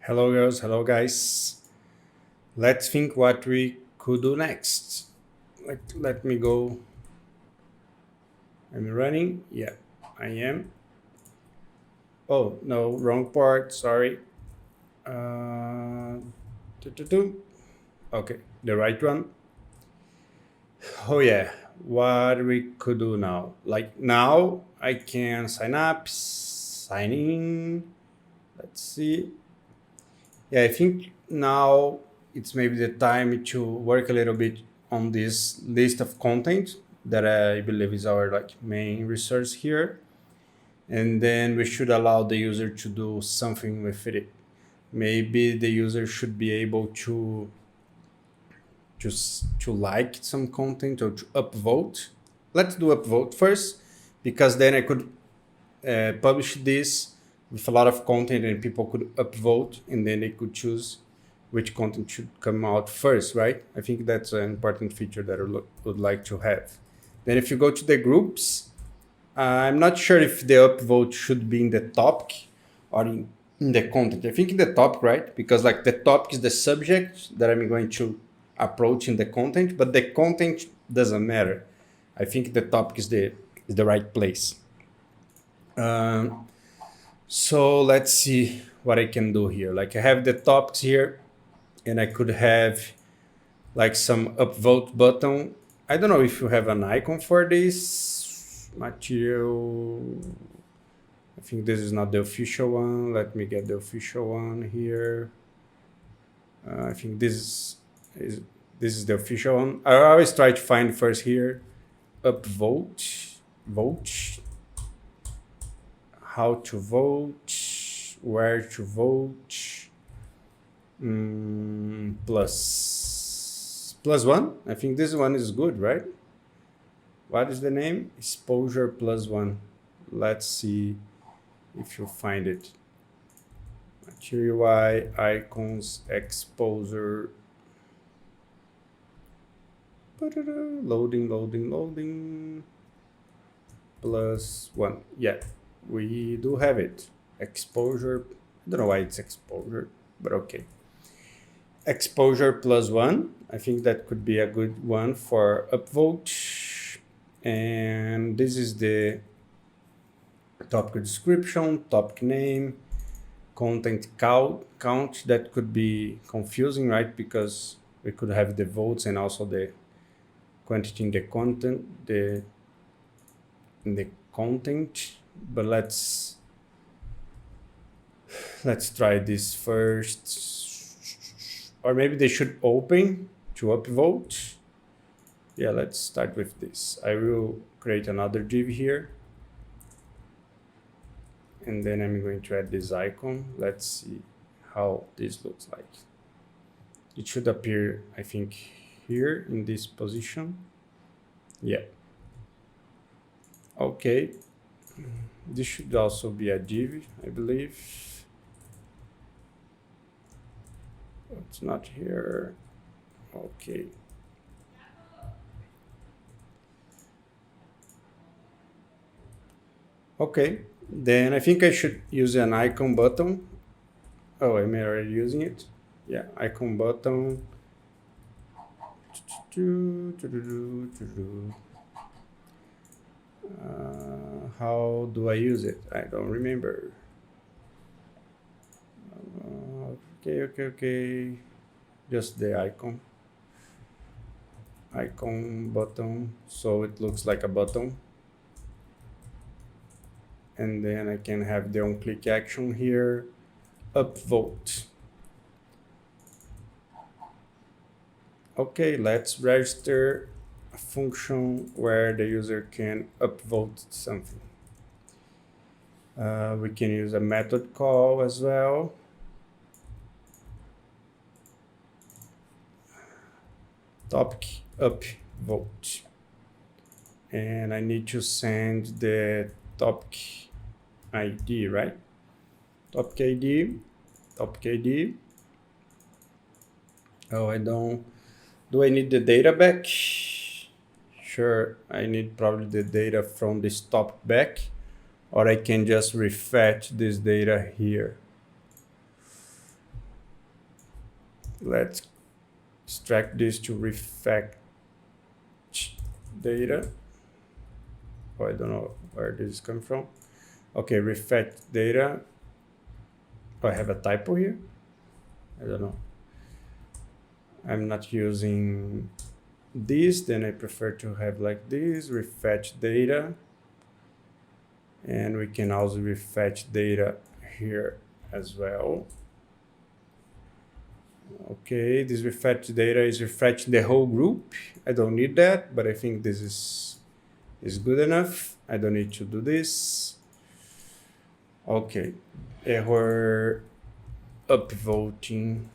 Hello girls, hello guys. Let's think what we could do next. Let me go. I'm running. Yeah, I am. Oh, no, wrong part. Sorry. Uh, Okay, the right one. Oh yeah, what we could do now. Like now I can sign up, sign in. Let's see. Yeah, I think now it's maybe the time to work a little bit on this list of content that I believe is our main resource here, and then we should allow the user to do something with it. Maybe the user should be able to just to like some content or to upvote. Let's do upvote first, because then I could publish this with a lot of content and people could upvote and then they could choose which content should come out first, right? I think that's an important feature that I would like to have. Then if you go to the groups, I'm not sure if the upvote should be in the topic or in the content. I think in the topic, right? Because like the topic is the subject that I'm going to approach in the content, but the content doesn't matter. I think the topic is the right place. So let's see what I can do here. Like I have the topics here and I could have like some upvote button. I don't know if you have an icon for this material. I think this is not the official one. Let me get the official one here. I think this is the official one. I always try to find first here upvote, vote, how to vote, where to vote, plus one. I think this one is good, right? What is the name? Exposure plus one. Let's see if you find it. Material UI, icons, exposure. Loading. Plus one. Yeah, we do have it. Exposure. I don't know why it's exposure, but okay. Exposure plus one. I think that could be a good one for upvote. And this is the topic description, topic name, content count. That could be confusing, right? Because we could have the votes and also the quantity in the content, in the content. But let's try this first. Or maybe they should open to upvote. Yeah, let's start with this. I will create another div here. And then I'm going to add this icon. Let's see how this looks like. It should appear, I think, here in this position. Yeah. Okay. This should also be a div, I believe. It's not here. Okay. Okay, then I think I should use an icon button. Oh, I'm already using it. Yeah, icon button. How do I use it? I don't remember. Okay. Just the icon button, so it looks like a button. And then I can have the on-click action here, upvote. Okay, let's register a function where the user can upvote something. We can use a method call as well. Topic upvote. And I need to send the topic ID, right? Topic ID. Oh, I don't. Do I need the data back? Sure, I need probably the data from this topic back, or I can just refetch this data here. Let's extract this to refetch data. Oh, I don't know where this is coming from. Okay, refetch data. Oh, I have a typo here. I don't know. I'm not using this, then I prefer to have like this, refetch data. And we can also refetch data here as well. Okay, this refetch data is refetching the whole group. I don't need that, but I think this is good enough. I don't need to do this. Okay, error upvoting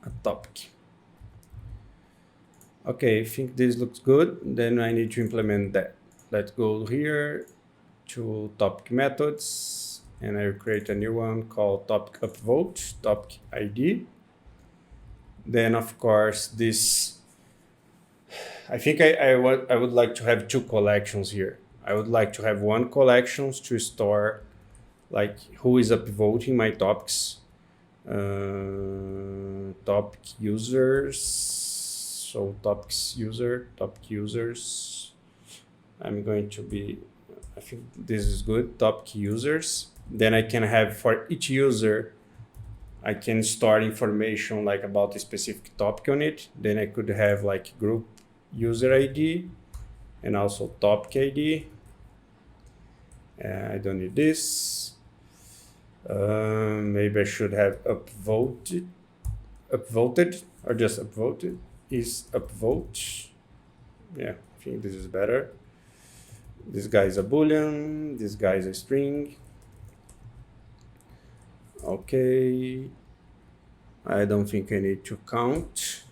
a topic. Okay, I think this looks good. Then I need to implement that. Let's go here to topic methods, and I will create a new one called topic upvote, topic ID. Then of course this, I think I would like to have two collections here. I would like to have one collection to store like who is upvoting my topics, topic users. So topics user, topic users. I'm going to be, I think this is good, topic users. Then I can have for each user, I can store information like about a specific topic on it. Then I could have like group user ID and also topic ID. I don't need this. Maybe I should have upvoted or just upvoted. Is upvote. Yeah, I think this is better. This guy is a boolean, this guy is a string. Okay, I don't think I need to count.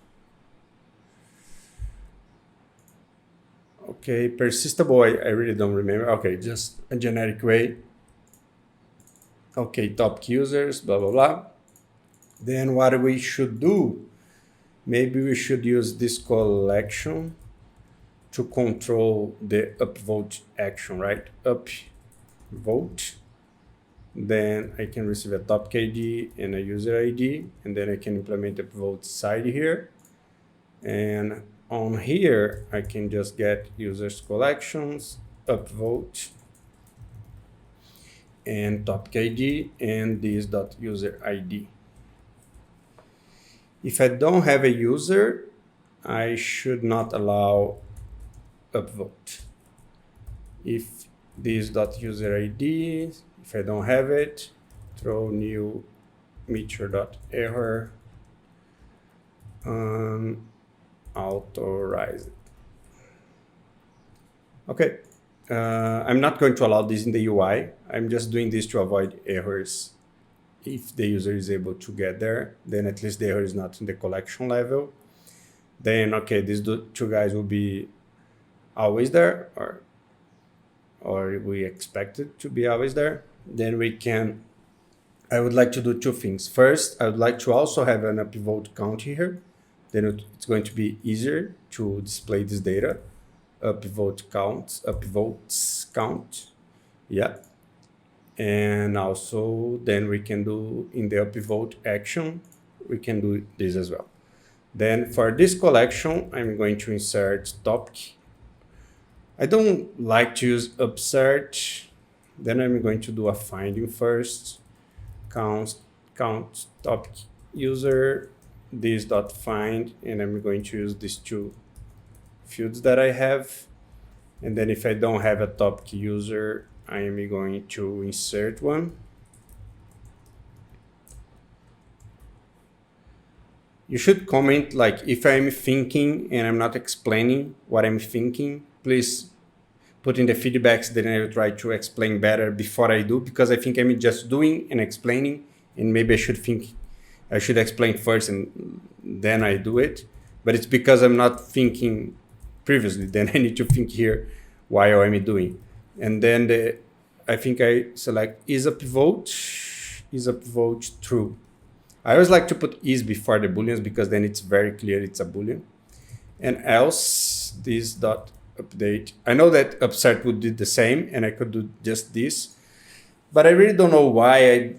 Okay, persistable, I really don't remember. Okay, just a generic way. Okay, topic users, blah, blah, blah. Then what we should do, maybe we should use this collection to control the upvote action, right? Upvote. Then I can receive a topic ID and a user ID, and then I can implement the upvote side here. And on here, I can just get users collections, upvote, and topic ID, and this .user ID. If I don't have a user, I should not allow upvote. If this .user ID, if I don't have it, throw new meteor.error authorize it. Okay, I'm not going to allow this in the UI. I'm just doing this to avoid errors. If the user is able to get there, then at least the error is not in the collection level. Then, okay, these two guys will be always there, or we expect it to be always there. Then we can, I would like to do two things. First, I would like to also have an upvote count here. Then it's going to be easier to display this data. Upvote counts, upvotes count. Yeah. And also then we can do in the upvote action, we can do this as well. Then for this collection, I'm going to insert topic. I don't like to use upsert. Then I'm going to do a finding first. Count topic user, this dot find, and I'm going to use these two fields that I have. And then if I don't have a topic user, I am going to insert one. You should comment like if I'm thinking and I'm not explaining what I'm thinking, please put in the feedbacks, then I will try to explain better before I do, because I think I'm just doing and explaining, and maybe I should explain first and then I do it. But it's because I'm not thinking previously, then I need to think here while I'm doing. And then I think I select is upvote true. I always like to put is before the booleans because then it's very clear it's a boolean. And else this dot update. I know that upsert would do the same and I could do just this, but I really don't know why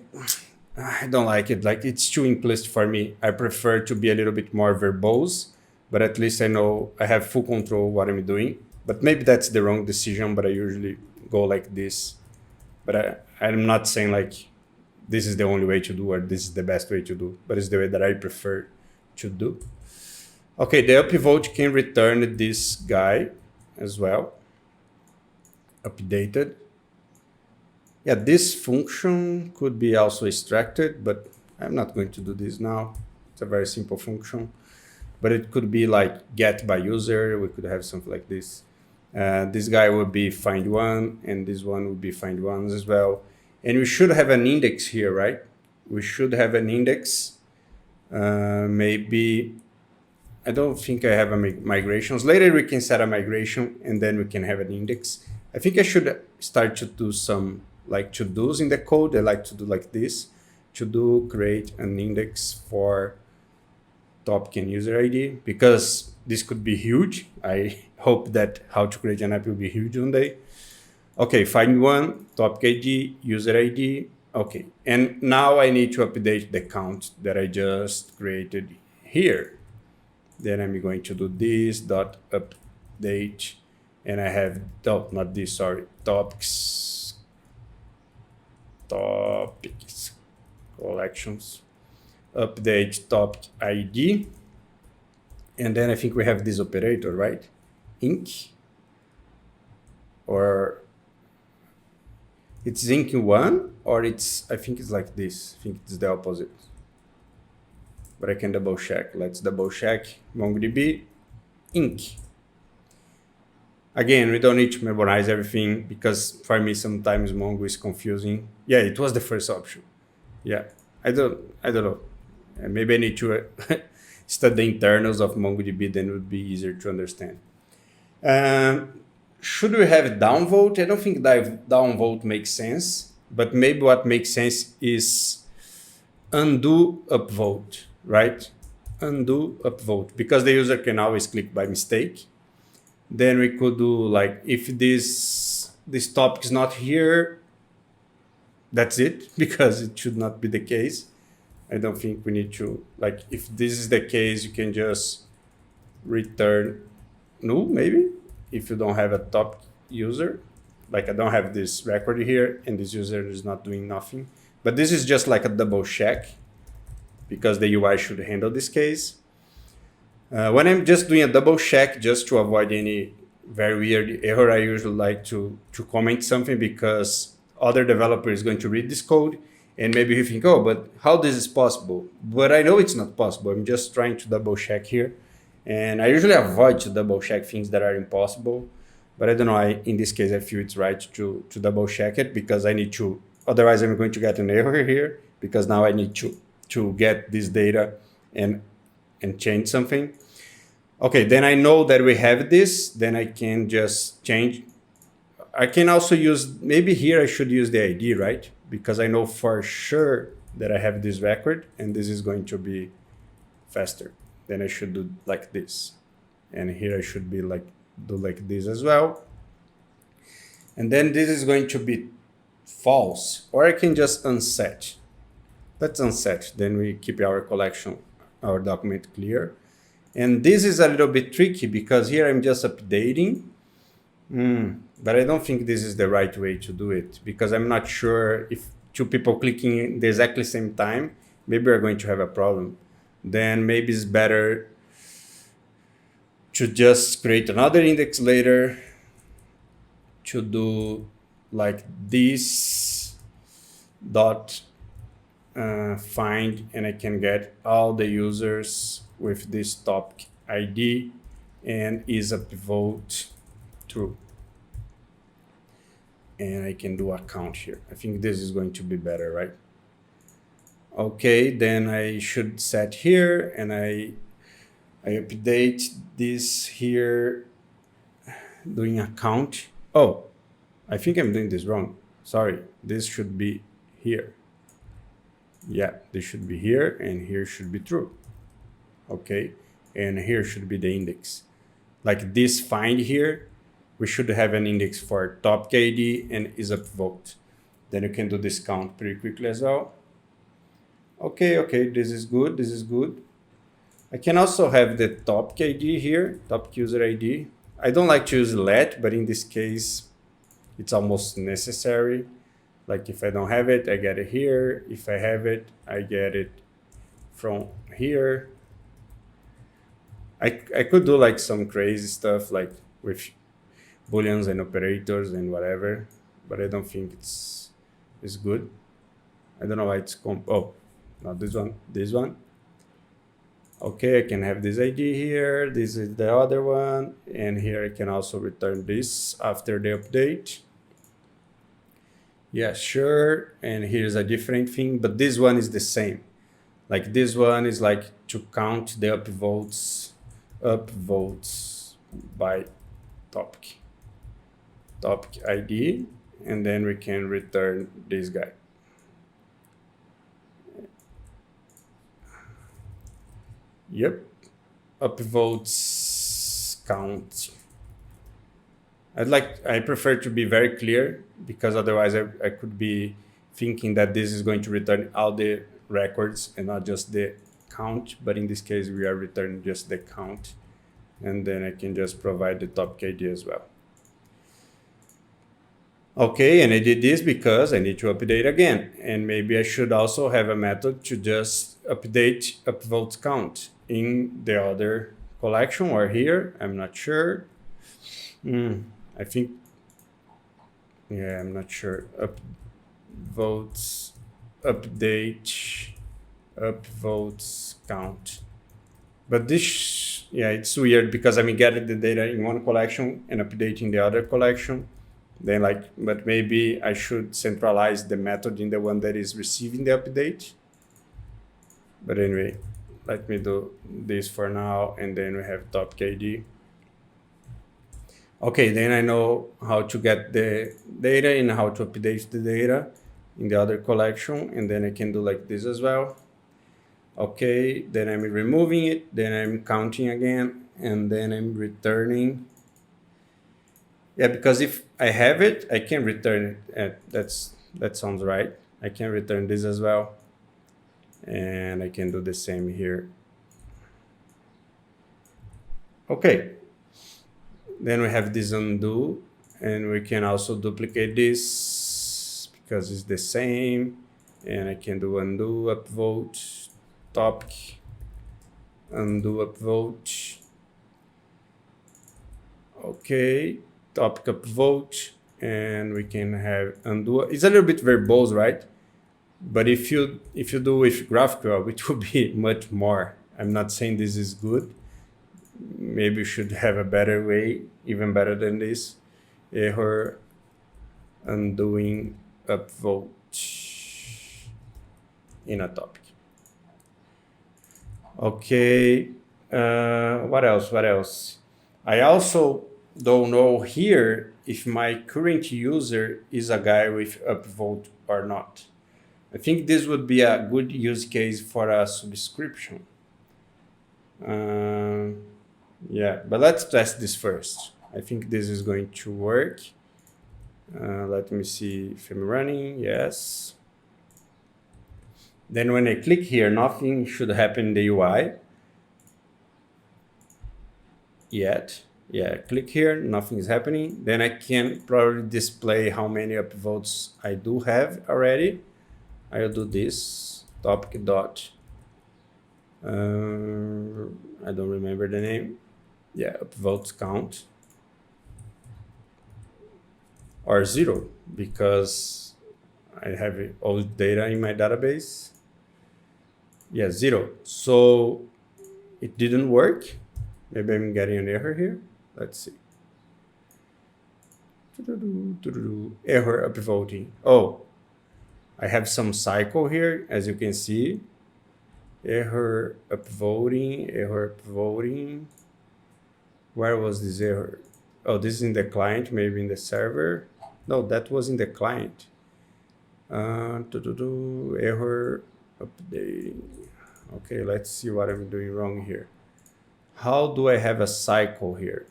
I don't like it. Like, it's too implicit for me. I prefer to be a little bit more verbose, but at least I know I have full control what I'm doing. But maybe that's the wrong decision, but I usually go like this. But I'm not saying like this is the only way to do or this is the best way to do, but it's the way that I prefer to do. Okay, the upvote can return this guy as well, updated. Yeah, this function could be also extracted, but I'm not going to do this now. It's a very simple function, but it could be like get by user. We could have something like this. This guy would be find one, and this one would be find ones as well. And we should have an index here, right? We should have an index. Maybe, I don't think I have a migrations. Later we can set a migration and then we can have an index. I think I should start to do some like to-dos in the code. I like to do like this. To do, create an index for topic and user ID, because this could be huge. I hope that how to create an app will be huge one day. Okay, find one, topic ID, user ID. Okay, and now I need to update the count that I just created here. Then I'm going to do this dot update, and I have, oh, not this, sorry, topics collections, update topic ID. And then I think we have this operator, right? Inc. Or it's inc one, or it's, I think it's like this. I think it's the opposite. But I can double check. Let's double check. MongoDB, inc. Again, we don't need to memorize everything because for me sometimes Mongo is confusing. Yeah, it was the first option. Yeah, I don't know. Maybe I need to study the internals of MongoDB, then it would be easier to understand. Should we have downvote? I don't think that downvote makes sense, but maybe what makes sense is undo upvote, right? Undo upvote, because the user can always click by mistake. Then we could do like, if this topic is not here, that's it, because it should not be the case. I don't think we need to, like, if this is the case, you can just return null, maybe, if you don't have a top user. Like, I don't have this record here, and this user is not doing nothing. But this is just like a double check, because the UI should handle this case. When I'm just doing a double check, just to avoid any very weird error, I usually like to comment something, because other developer is going to read this code and maybe you think, oh, but how this is possible? But I know it's not possible. I'm just trying to double check here. And I usually avoid to double check things that are impossible. But I don't know, in this case, I feel it's right to double check it, because I need to, otherwise I'm going to get an error here, because now I need to get this data and change something. Okay, then I know that we have this, then I can just change. I can also use, maybe here I should use the ID, right? Because I know for sure that I have this record and this is going to be faster. Then I should do like this. And here I should be like, do like this as well. And then this is going to be false, or I can just unset. Let's unset, then we keep our collection, our document clear. And this is a little bit tricky, because here I'm just updating, but I don't think this is the right way to do it, because I'm not sure if two people clicking at the exactly same time, maybe we're going to have a problem. Then maybe it's better to just create another index later, to do like this dot find, and I can get all the users with this topic ID and is upvote true. And I can do a count here. I think this is going to be better, right? Okay, then I should set here, and I update this here, doing a count. Oh, I think I'm doing this wrong. Sorry, this should be here. Yeah, this should be here, and here should be true. Okay, and here should be the index. Like this find here, we should have an index for topic ID and is upvote. Then you can do this count pretty quickly as well. Okay, this is good, this is good. I can also have the topic ID here, topic user ID. I don't like to use let, but in this case, it's almost necessary. Like if I don't have it, I get it here. If I have it, I get it from here. I could do like some crazy stuff like with booleans and operators and whatever, but I don't think it's good. I don't know why it's oh, not this one, this one. Okay, I can have this ID here. This is the other one, and here I can also return this after the update. Yeah, sure. And here's a different thing, but this one is the same. Like this one is like to count the upvotes by topic ID, and then we can return this guy. Yep, upvotes count. I prefer to be very clear because otherwise I could be thinking that this is going to return all the records and not just the count. But in this case, we are returning just the count. And then I can just provide the topic ID as well. Okay, and I did this because I need to update again. And maybe I should also have a method to just update upvotes count in the other collection or here. I'm not sure. I think, yeah, I'm not sure. Upvotes, update, upvotes count. But this, yeah, it's weird because I'm getting the data in one collection and updating the other collection. Then but maybe I should centralize the method in the one that is receiving the update. But anyway, let me do this for now, and then we have topic ID. Okay, then I know how to get the data and how to update the data in the other collection, and then I can do like this as well. Okay, then I'm removing it, then I'm counting again, and then I'm returning. Yeah, because if I have it, I can return it. That sounds right. I can return this as well. And I can do the same here. Okay. Then we have this undo, and we can also duplicate this because it's the same. And I can do undo upvote, topic, undo upvote. Okay, topic upvote, and we can have undo. It's a little bit verbose, right? But if you do with GraphQL, it will be much more. I'm not saying this is good. Maybe you should have a better way, even better than this. Error undoing upvote in a topic. Okay, what else? I also don't know here if my current user is a guy with upvote or not. I think this would be a good use case for a subscription. Yeah, but let's test this first. I think this is going to work. Let me see if I'm running. Yes. Then when I click here, nothing should happen in the UI yet. Yeah, click here, nothing is happening. Then I can probably display how many upvotes I do have already. I'll do this topic dot. I don't remember the name. Yeah, upvotes count or 0 because I have all data in my database. Yeah, 0. So it didn't work. Maybe I'm getting an error here. Let's see. Error upvoting. Oh, I have some cycle here, as you can see. Error upvoting. Where was this error? Oh, this is in the client, maybe in the server. No, that was in the client. Error updating. Okay, let's see what I'm doing wrong here. How do I have a cycle here?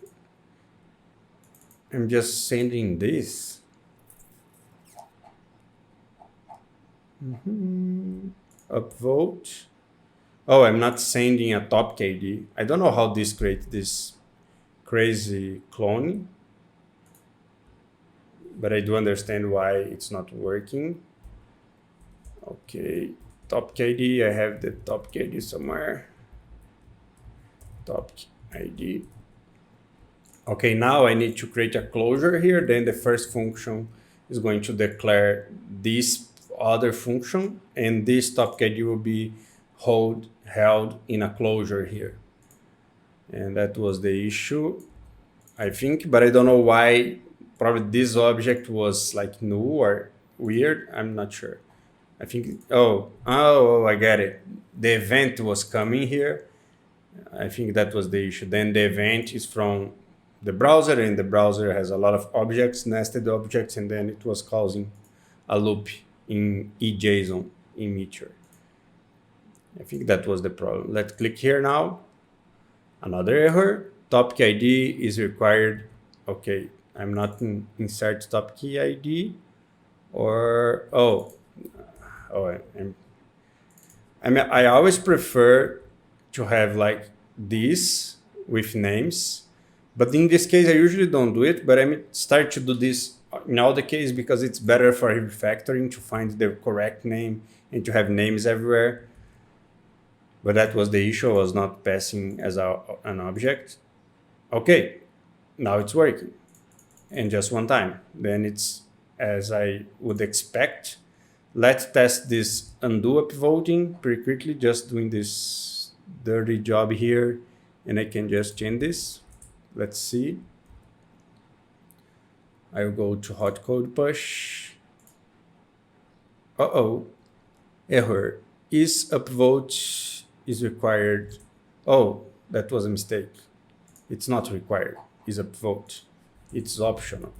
I'm just sending this. upvote. Oh, I'm not sending a topic ID. I don't know how this creates this crazy clone, but I do understand why it's not working. Okay, topic ID, I have the topic ID somewhere. Topic ID. Okay, now I need to create a closure here. Then the first function is going to declare this other function, and this topic ID will be held in a closure here. And that was the issue, I think, but I don't know why. Probably this object was like new or weird. I'm not sure. I think, oh, I get it. The event was coming here. I think that was the issue. Then the event is from the browser, and the browser has a lot of objects, nested objects, and then it was causing a loop in eJSON in Meteor. I think that was the problem. Let's click here now. Another error. Topic ID is required. Okay, I'm not in insert topic ID, or I always prefer to have like this with names, but in this case I usually don't do it, but I start to do this in all the cases because it's better for refactoring to find the correct name and to have names everywhere. But that was the issue. I was not passing as an object. Okay, now it's working, and just one time. Then it's as I would expect. Let's test this undo upvoting pretty quickly, just doing this dirty job here, and I can just change this. Let's see. I'll go to hot code push. Error. Is upvote is required. Oh, that was a mistake. It's not required. Is upvote. It's optional.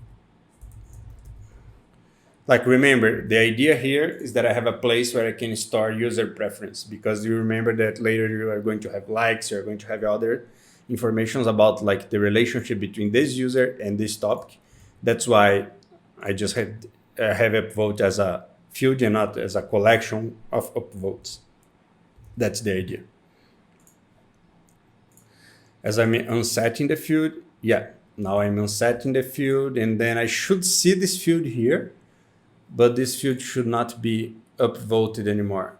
Like, remember, the idea here is that I have a place where I can store user preference, because you remember that later you are going to have likes, you're going to have other informations about like the relationship between this user and this topic. That's why I just have upvote as a field and not as a collection of upvotes. That's the idea. As I'm unsetting the field, now I'm unsetting the field, and then I should see this field here, but this field should not be upvoted anymore.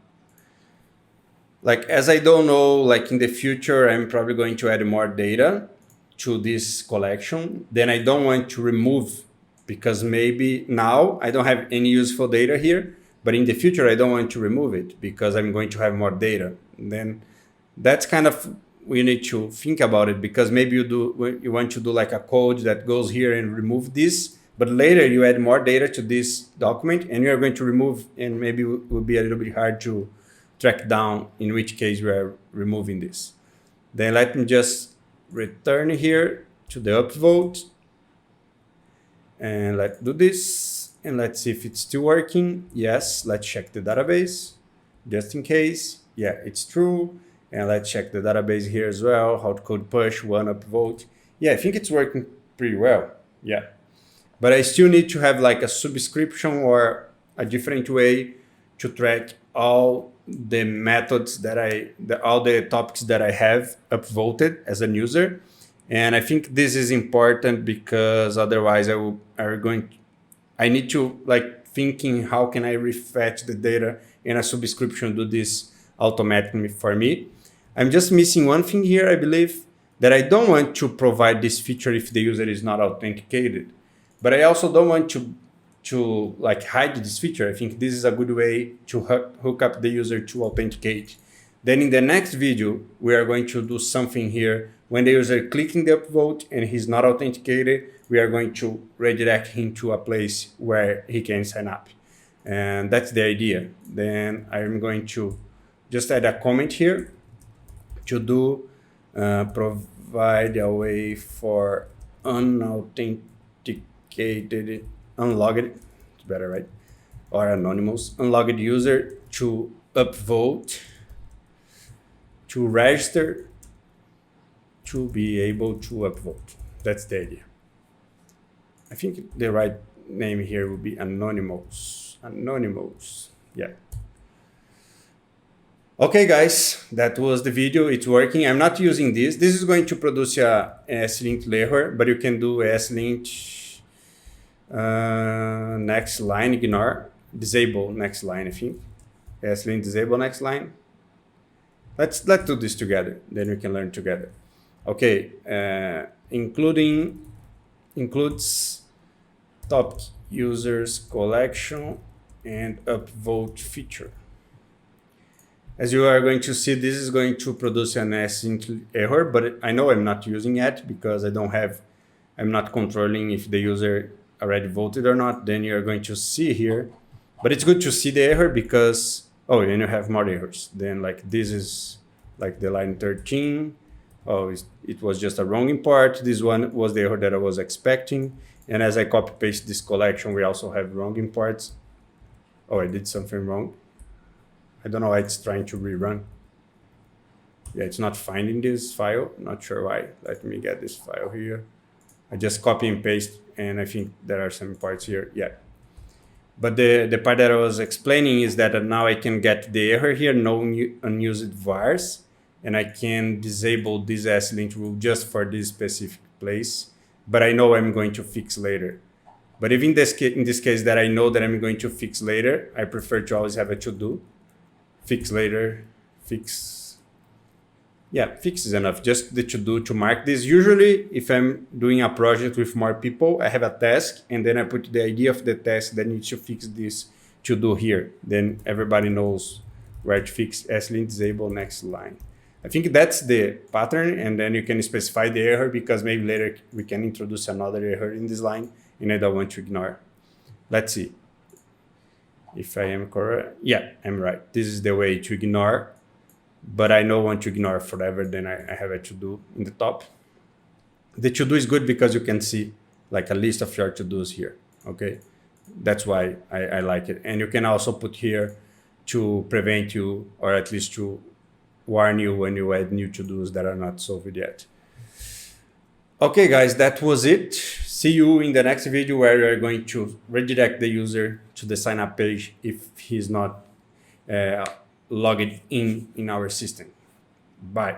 Like, as I don't know, like in the future, I'm probably going to add more data to this collection. Then I don't want to remove, because maybe now I don't have any useful data here, but in the future, I don't want to remove it because I'm going to have more data. And then that's kind of, we need to think about it, because maybe you want to do like a code that goes here and remove this, but later you add more data to this document and you are going to remove, and maybe it will be a little bit hard to track down in which case we are removing this. Then let me just return here to the upvote, and let's do this, and let's see if it's still working. Yes, let's check the database just in case. Yeah, it's true. And let's check the database here as well. Hot code push, one upvote. Yeah, I think it's working pretty well. Yeah, but I still need to have like a subscription or a different way to track all the methods that all the topics that I have upvoted as a user. And I think this is important because otherwise I need to like thinking, how can I refetch the data in a subscription, do this automatically for me. I'm just missing one thing here, I believe, that I don't want to provide this feature if the user is not authenticated. But I also don't want to like hide this feature. I think this is a good way to hook up the user to authenticate. Then in the next video, we are going to do something here. When the user clicking the upvote and he's not authenticated, we are going to redirect him to a place where he can sign up. And that's the idea. Then I'm going to just add a comment here to do provide a way for unauthenticated, unlogged, it's better, right? Or anonymous, unlogged user to upvote, to register, to be able to upvote. That's the idea. I think the right name here would be anonymous. Anonymous, yeah. Okay, guys, that was the video. It's working. I'm not using this. This is going to produce a S-lint error, but you can do S-lint next line, ignore, disable next line, I think. S-lint disable next line. Let's do this together. Then we can learn together. Okay, includes topic users collection and upvote feature. As you are going to see, this is going to produce an async error, but I know I'm not using it because I'm not controlling if the user already voted or not. Then you're going to see here, but it's good to see the error because, oh, and you have more errors. Then like this is like the line 13. Oh, it was just a wrong import. This one was the error that I was expecting. And as I copy paste this collection, we also have wrong imports. Oh, I did something wrong. I don't know why it's trying to rerun. Yeah, it's not finding this file. Not sure why. Let me get this file here. I just copy and paste, and I think there are some parts here. Yeah. But the part that I was explaining is that now I can get the error here, no unused vars, and I can disable this S-lint rule just for this specific place. But I know I'm going to fix later. But even in this case that I know that I'm going to fix later, I prefer to always have a to-do. Fix later, fix. Yeah, fix is enough. Just the to-do to mark this. Usually, if I'm doing a project with more people, I have a task, and then I put the idea of the task that needs to fix this to-do here. Then everybody knows where to fix S-lint disable next line. I think that's the pattern, and then you can specify the error because maybe later we can introduce another error in this line, and I don't want to ignore. Let's see. If I am correct, yeah, I'm right. This is the way to ignore, but I don't want to ignore forever. Then I have a to-do in the top. The to-do is good because you can see like a list of your to-dos here. Okay, that's why I like it. And you can also put here to prevent you, or at least to warn you when you add new to-dos that are not solved yet. Okay, guys, that was it. See you in the next video where we are going to redirect the user to the sign up page if he's not logged in our system. Bye.